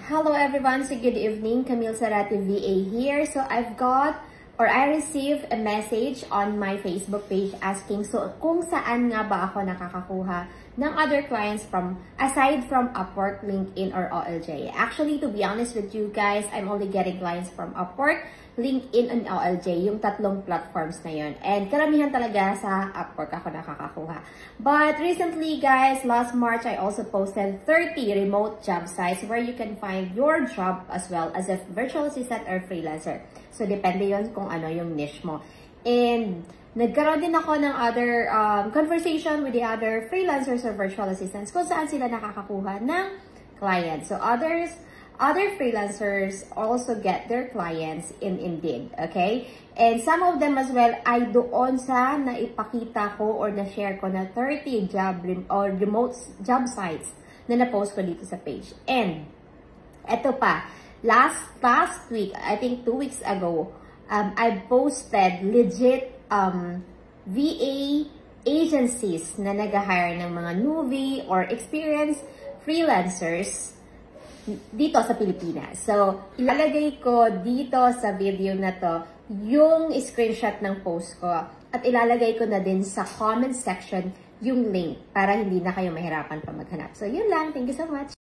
Hello everyone, so good evening. Camille Sarati VA here. So I received a message on my Facebook page asking kung saan nga ba ako nakakakuha ng other clients aside from Upwork, LinkedIn, or OLJ. Actually, to be honest with you guys, I'm only getting clients from Upwork, LinkedIn, and OLJ, yung tatlong platforms na yun. And karamihan talaga sa Upwork ako nakakakuha. But recently guys, last March, I also posted 30 remote job sites where you can find your job as well as a virtual assistant or freelancer. So, depende yon kung ano yung niche mo. And nagkaroon din ako ng other conversation with the other freelancers or virtual assistants kung saan sila nakakakuha ng clients. So, other freelancers also get their clients in Indeed, okay? And some of them as well ay doon sa naipakita ko or na-share ko na 30 job or remote job sites na na-post ko dito sa page. And eto pa, last week, I think 2 weeks ago, I posted legit VA agencies na nag-hire ng mga newbie or experienced freelancers dito sa Pilipinas. So, ilalagay ko dito sa video na to yung screenshot ng post ko at ilalagay ko na din sa comment section yung link para hindi na kayo mahirapan pa maghanap. So, yun lang. Thank you so much.